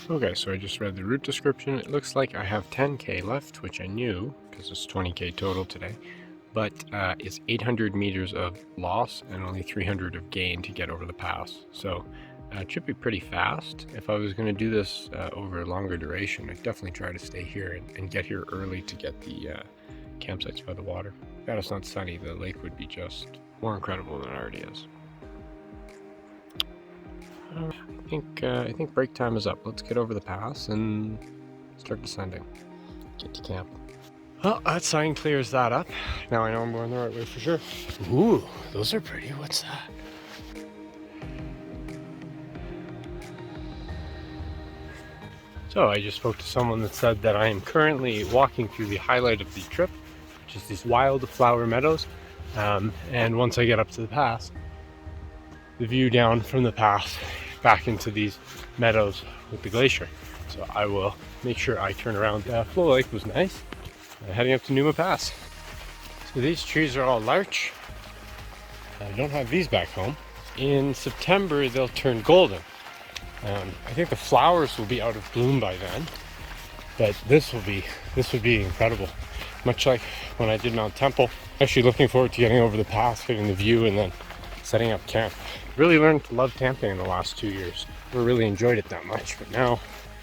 Okay, so I just read the route description. It looks like I have 10k left, which I knew because it's 20k total today. But it's 800 meters of loss and only 300 of gain to get over the pass. So it should be pretty fast. If I was going to do this over a longer duration, I'd definitely try to stay here and get here early to get the campsites by the water. Glad it's not sunny. The lake would be just more incredible than it already is. I think break time is up. Let's get over the pass and start descending. Get to camp. Well, that sign clears that up. Now I know I'm going the right way for sure. Ooh, those are pretty. What's that? So I just spoke to someone that said that I am currently walking through the highlight of the trip, which is these wildflower meadows. And once I get up to the pass, the view down from the pass back into these meadows with the glacier. So I will make sure I turn around. Floe Lake was nice. Heading up to Numa Pass. So these trees are all larch. I don't have these back home. In September they'll turn golden. I think the flowers will be out of bloom by then, but this would be incredible. Much like when I did Mount Temple. Actually looking forward to getting over the pass, getting the view, and then setting up camp. Really learned to love camping in the last 2 years. Never really enjoyed it that much, but now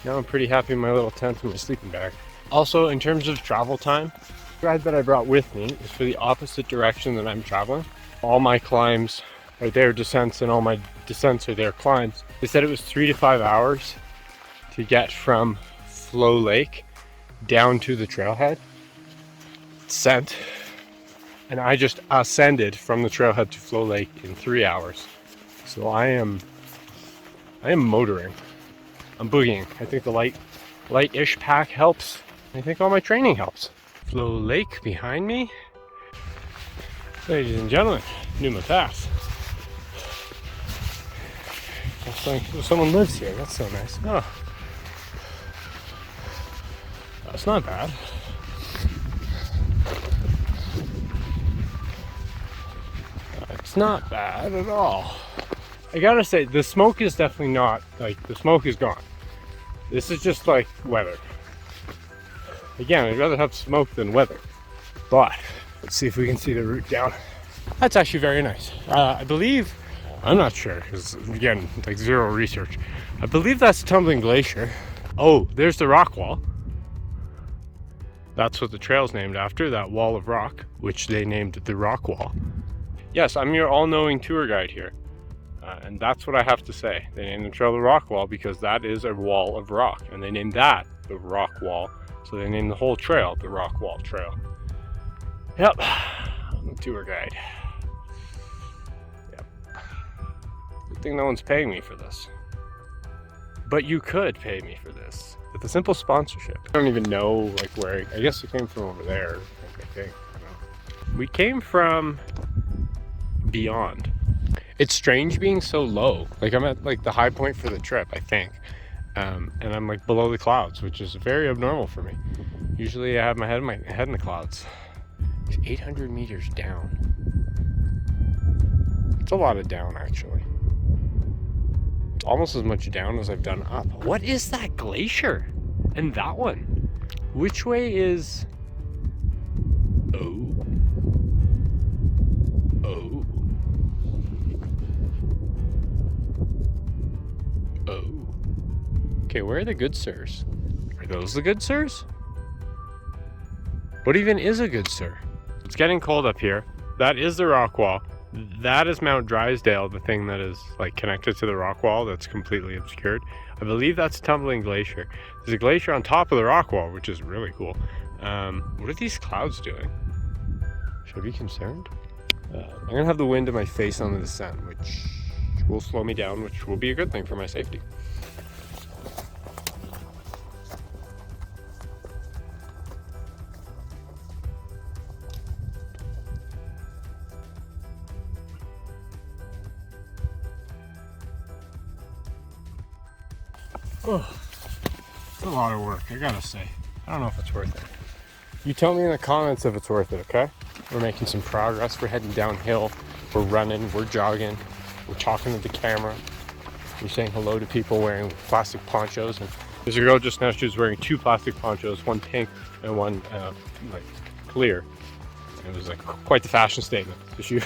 I'm pretty happy in my little tent and my sleeping bag. Also, in terms of travel time, the guide that I brought with me is for the opposite direction that I'm traveling. All my climbs are their descents and all my descents are their climbs. They said it was 3 to 5 hours to get from Floe Lake down to the trailhead descent, and I just ascended from the trailhead to Floe Lake in 3 hours. So I am motoring. I'm boogieing. I think the light-ish pack helps. I think all my training helps. Floe Lake behind me. Ladies and gentlemen, Numa Pass. Looks like someone lives here. That's so nice. Oh, that's not bad. It's not bad at all. I gotta say, the smoke is definitely not, like, the smoke is gone. This is just like weather. Again, I'd rather have smoke than weather. But let's see if we can see the route down. That's actually very nice. I believe, I'm not sure, because again, like zero research. I believe that's Tumbling Glacier. Oh, there's the rock wall. That's what the trail's named after, that wall of rock, which they named the rock wall. Yes, I'm your all-knowing tour guide here. And that's what I have to say. They named the trail the rock wall because that is a wall of rock. And they named that the rock wall. So they named the whole trail the Rock Wall Trail. Yep, I'm a tour guide. Yep. Good thing no one's paying me for this. But you could pay me for this with a simple sponsorship. I don't even know like where. I guess it came from over there. I think. I don't know. We came from beyond. It's strange being so low. Like I'm at like the high point for the trip, I think. And I'm like below the clouds, which is very abnormal for me. Usually I have my head in the clouds. It's 800 meters down. It's a lot of down, actually. It's almost as much down as I've done up. What is that glacier? And that one? Which way is... Oh. Oh. Oh. Okay, where are the good sirs? Are those the good sirs? What even is a good sir? It's getting cold up here. That is the rock wall. That is Mount Drysdale, the thing that is like connected to the rock wall that's completely obscured. I believe that's Tumbling Glacier. There's a glacier on top of the rock wall, which is really cool. What are these clouds doing? Should I be concerned? I'm gonna have the wind in my face on the descent, which will slow me down, which will be a good thing for my safety. Oh, it's a lot of work, I gotta say. I don't know if it's worth it. You tell me in the comments if it's worth it, okay? We're making some progress. We're heading downhill. We're running, we're jogging. We're talking to the camera. We're saying hello to people wearing plastic ponchos and There's a girl just now, she was wearing 2 plastic ponchos, one pink and one like clear. It was like quite the fashion statement. So she,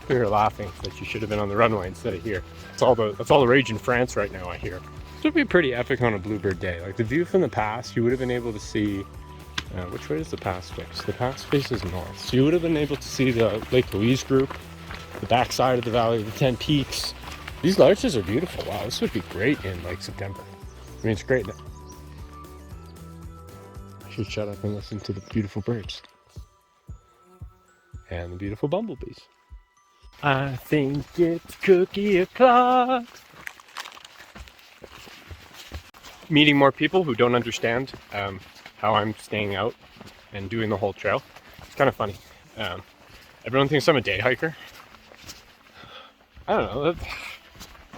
we were laughing that she should have been on the runway instead of here. That's all the rage in France right now, I hear. This would be pretty epic on a bluebird day. Like the view from the pass, you would have been able to see, which way does the pass fix? The pass faces north. So you would have been able to see the Lake Louise group, the backside of the valley, the 10 peaks. These larches are beautiful. Wow, this would be great in like September. I mean, it's great. I should shut up and listen to the beautiful birds. And the beautiful bumblebees. I think it's cookie o'clock. Meeting more people who don't understand how I'm staying out and doing the whole trail. It's kind of funny. Everyone thinks I'm a day hiker. I don't know.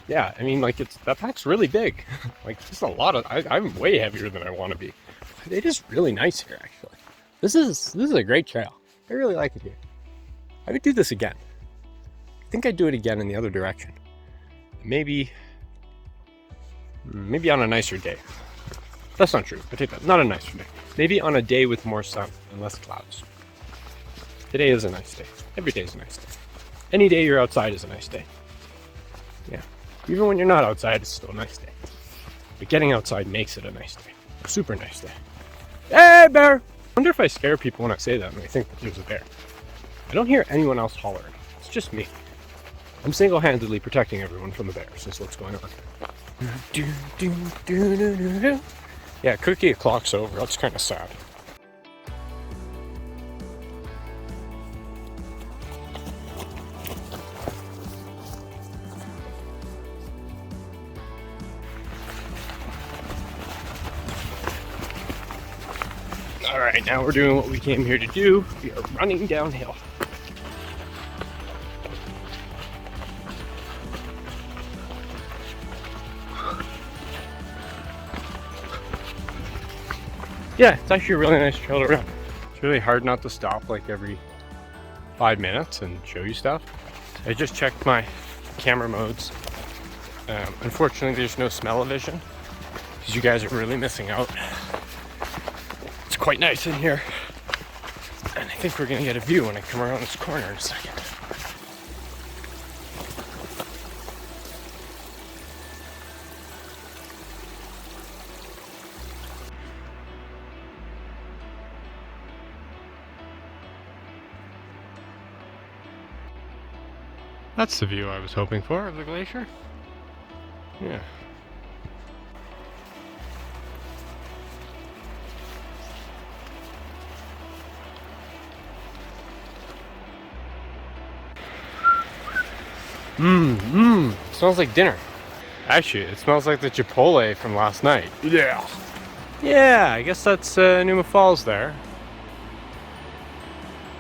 Yeah, I mean, like that pack's really big. Like, just a lot of. I'm way heavier than I want to be. It is really nice here, actually. This is a great trail. I really like it here. I would do this again. I think I'd do it again in the other direction. Maybe on a nicer day. That's not true. I take that. Not a nicer day. Maybe on a day with more sun and less clouds. Today is a nice day. Every day is a nice day. Any day you're outside is a nice day. Yeah. Even when you're not outside, it's still a nice day. But getting outside makes it a nice day. Super nice day. Hey, bear! I wonder if I scare people when I say that and they think that there's a bear. I don't hear anyone else hollering. It's just me. I'm single-handedly protecting everyone from the bears. That's what's going on. Yeah, cookie o'clock's over. That's kind of sad. All right, now we're doing what we came here to do. We are running downhill. Yeah, it's actually a really nice trail to run. It's really hard not to stop like every 5 minutes and show you stuff. I just checked my camera modes. Unfortunately, there's no smell-o-vision because you guys are really missing out. It's quite nice in here. And I think we're gonna get a view when I come around this corner in a second. That's the view I was hoping for of the glacier. Yeah. Smells like dinner. Actually, it smells like the Chipotle from last night. Yeah. Yeah, I guess that's Numa Falls there.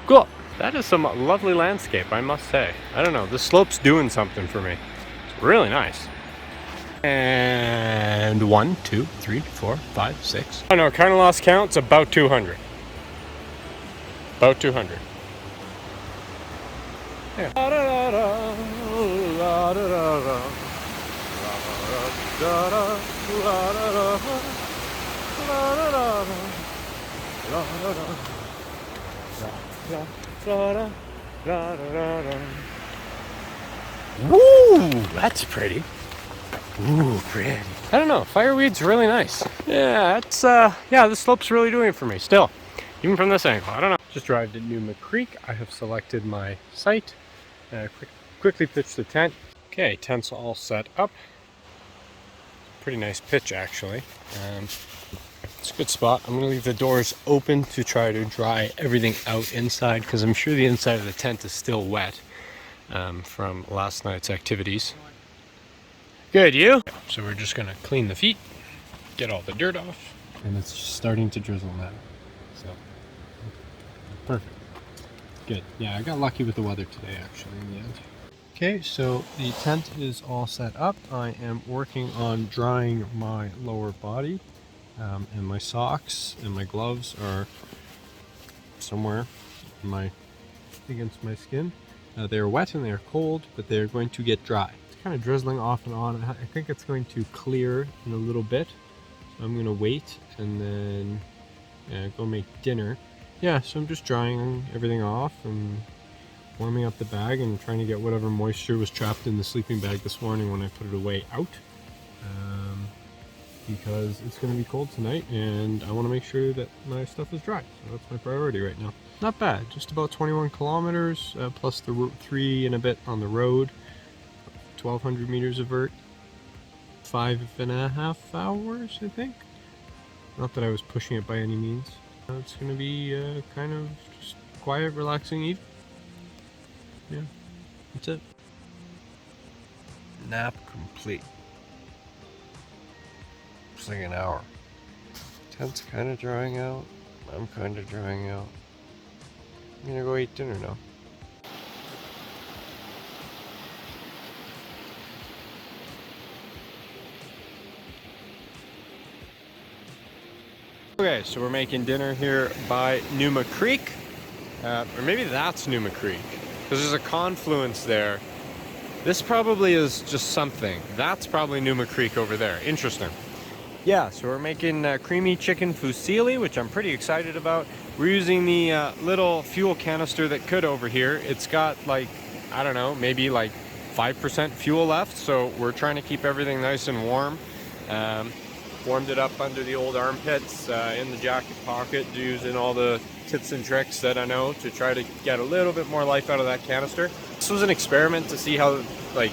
Cool. That is some lovely landscape, I must say. I don't know, the slope's doing something for me. It's really nice. And 1, 2, 3, 4, 5, 6. I know, kind of lost count. It's about 200. About 200. Yeah. Woo! That's pretty. Ooh, pretty. I don't know. Fireweed's really nice. Yeah, it's yeah, the slope's really doing it for me still. Even from this angle. I don't know. Just arrived at Numa Creek. I have selected my site. Quickly pitched the tent. Okay, tent's all set up. Pretty nice pitch actually. It's a good spot. I'm going to leave the doors open to try to dry everything out inside because I'm sure the inside of the tent is still wet from last night's activities. Good, you? So we're just going to clean the feet, get all the dirt off, and it's just starting to drizzle now. So, perfect. Good. Yeah, I got lucky with the weather today actually in the end. Okay, so the tent is all set up. I am working on drying my lower body. And my socks and my gloves are somewhere against my skin. They're wet and they're cold, but they're going to get dry. It's kind of drizzling off and on. I think it's going to clear in a little bit. I'm gonna wait and then go make dinner. Yeah, so I'm just drying everything off and warming up the bag and trying to get whatever moisture was trapped in the sleeping bag this morning when I put it away out. Because it's going to be cold tonight and I want to make sure that my stuff is dry. So that's my priority right now. Not bad, just about 21 kilometers plus the Route 3 and a bit on the road. 1,200 meters of vert. 5.5 hours, I think. Not that I was pushing it by any means. It's going to be kind of just quiet, relaxing evening. Yeah, that's it. Nap complete. It's like an hour. Tent's kind of drying out. I'm kind of drying out. I'm gonna go eat dinner now. Okay, so we're making dinner here by Numa Creek. Or maybe that's Numa Creek. Because there's a confluence there. This probably is just something. That's probably Numa Creek over there. Interesting. Yeah, so we're making creamy chicken fusilli, which I'm pretty excited about. We're using the little fuel canister that could over here. It's got like, I don't know, maybe like 5% fuel left. So we're trying to keep everything nice and warm. Warmed it up under the old armpits, in the jacket pocket, using all the tips and tricks that I know to try to get a little bit more life out of that canister. This was an experiment to see how, like,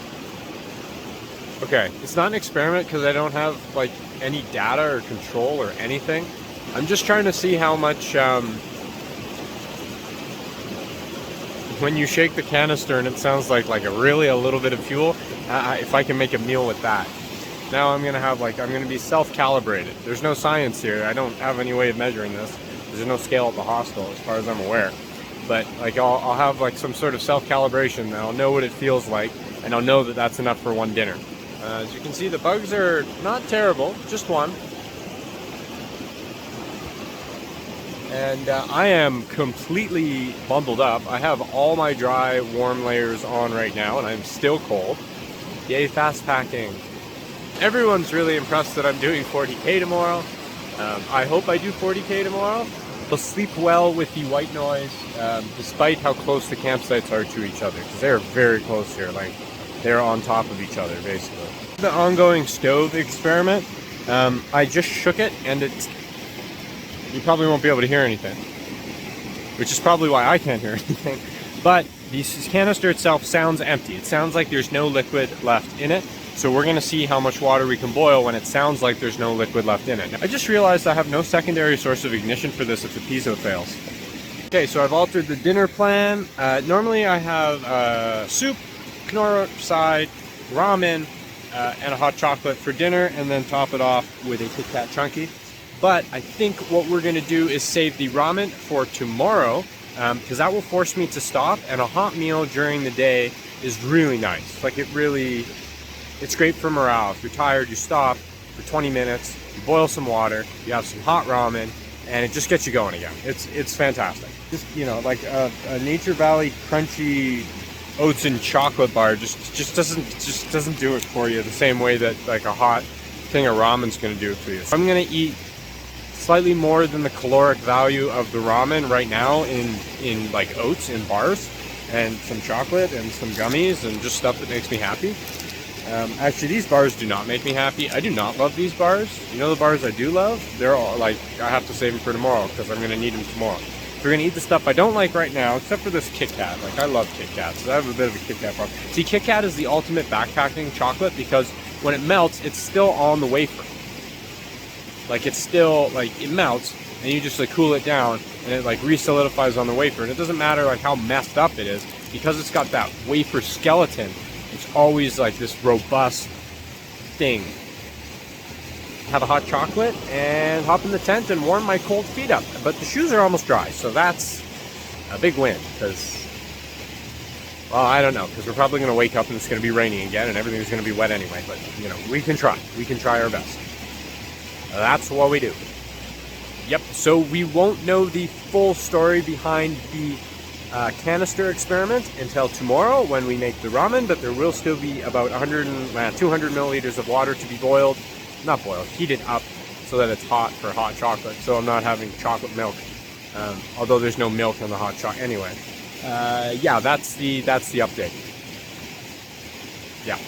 okay, it's not an experiment because I don't have like any data or control or anything. I'm just trying to see how much when you shake the canister and it sounds like a little bit of fuel, if I can make a meal with that. Now I'm gonna be self-calibrated. There's no science here. I don't have any way of measuring this. There's no scale at the hospital as far as I'm aware. But like I'll have like some sort of self-calibration and I'll know what it feels like, and I'll know that that's enough for one dinner. As you can see, the bugs are not terrible, just one. And I am completely bundled up. I have all my dry, warm layers on right now, and I'm still cold. Yay, fast packing. Everyone's really impressed that I'm doing 40K tomorrow. I hope I do 40K tomorrow. They'll sleep well with the white noise, despite how close the campsites are to each other, because they're very close here. Like, they're on top of each other, basically. The ongoing stove experiment, I just shook it, and you probably won't be able to hear anything, which is probably why I can't hear anything. But the canister itself sounds empty. It sounds like there's no liquid left in it. So we're gonna see how much water we can boil when it sounds like there's no liquid left in it. I just realized I have no secondary source of ignition for this if the piezo fails. Okay, so I've altered the dinner plan. Normally I have soup, Knorr side, ramen, and a hot chocolate for dinner, and then top it off with a Kit Kat Chunky. But I think what we're gonna do is save the ramen for tomorrow, because that will force me to stop, and a hot meal during the day is really nice. Like, it's great for morale. If you're tired, you stop for 20 minutes, you boil some water, you have some hot ramen, and it just gets you going again. It's fantastic. Just, you know, like a Nature Valley crunchy oats and chocolate bar just doesn't do it for you the same way that like a hot thing of ramen's gonna do it for you. So I'm gonna eat slightly more than the caloric value of the ramen right now in like oats in bars, and some chocolate and some gummies and just stuff that makes me happy. Actually, these bars do not make me happy. I do not love these bars. You know the bars I do love? They're all like, I have to save them for tomorrow because I'm going to need them tomorrow. So we're going to eat the stuff I don't like right now, except for this Kit Kat. Like, I love Kit Kat, so I have a bit of a Kit Kat problem. See, Kit Kat is the ultimate backpacking chocolate because when it melts, it's still on the wafer. Like, it's still, like, it melts, and you just, like, cool it down, and it, like, re-solidifies on the wafer. And it doesn't matter, like, how messed up it is, because it's got that wafer skeleton. It's always like this robust thing. Have a hot chocolate and hop in the tent and warm my cold feet up. But the shoes are almost dry, so that's a big win because, well, I don't know, because we're probably going to wake up and it's going to be raining again and everything's going to be wet anyway. But, you know, we can try. We can try our best. That's what we do. Yep, so we won't know the full story behind the canister experiment until tomorrow when we make the ramen, but there will still be about 200 milliliters of water to be boiled, not boiled, heated up so that it's hot for hot chocolate, so I'm not having chocolate milk, although there's no milk in the hot chocolate anyway. Yeah, that's the update. Yeah.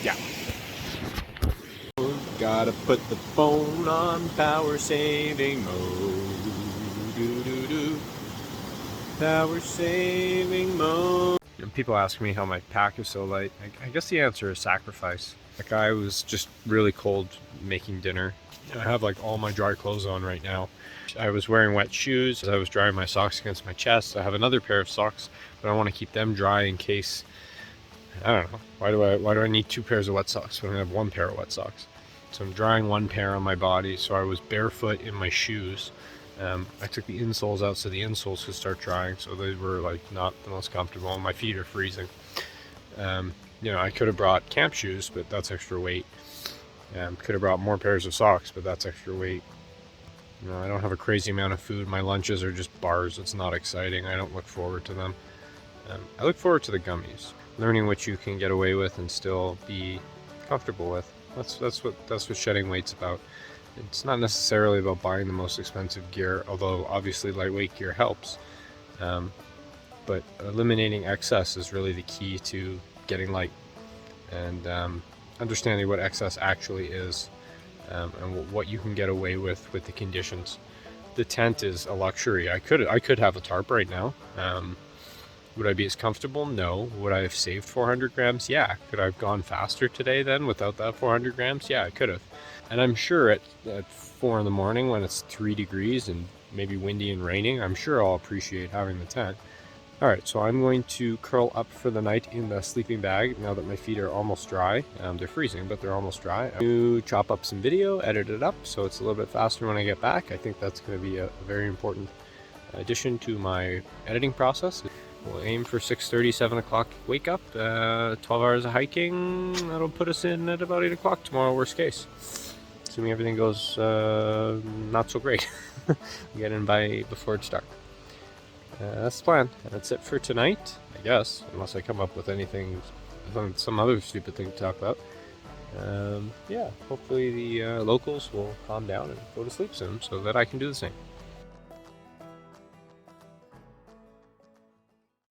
Yeah. Gotta put the phone on power saving mode. Do. Power saving mode. And people ask me how my pack is so light. I guess the answer is sacrifice. Like, I was just really cold making dinner. I have like all my dry clothes on right now. I was wearing wet shoes as I was drying my socks against my chest. I have another pair of socks, but I want to keep them dry in case, I don't know, why do I need 2 pairs of wet socks when I have 1 pair of wet socks? So I'm drying 1 pair on my body, so I was barefoot in my shoes. I took the insoles out so the insoles could start drying, so they were like not the most comfortable, and my feet are freezing. You know, I could have brought camp shoes, but that's extra weight. Could have brought more pairs of socks, but that's extra weight. You know, I don't have a crazy amount of food. My lunches are just bars. It's not exciting. I don't look forward to them. I look forward to the gummies. Learning what you can get away with and still be comfortable with. That's what shedding weight's about. It's not necessarily about buying the most expensive gear, although obviously lightweight gear helps. But eliminating excess is really the key to getting light, and understanding what excess actually is, and what you can get away with the conditions. The tent is a luxury. I could have a tarp right now. Would I be as comfortable? No. Would I have saved 400 grams? Yeah. Could I have gone faster today then without that 400 grams? Yeah, I could have. And I'm sure at 4 in the morning when it's 3 degrees and maybe windy and raining, I'm sure I'll appreciate having the tent. Alright, so I'm going to curl up for the night in the sleeping bag now that my feet are almost dry. They're freezing, but they're almost dry. I'm going to chop up some video, edit it up so it's a little bit faster when I get back. I think that's going to be a very important addition to my editing process. We'll aim for 6:30, 7 o'clock wake up, 12 hours of hiking. That'll put us in at about 8 o'clock tomorrow, worst case. Assuming everything goes not so great. We'll get in before it's dark. That's the plan. That's it for tonight, I guess, unless I come up with anything, some other stupid thing to talk about. Yeah, hopefully the locals will calm down and go to sleep soon so that I can do the same.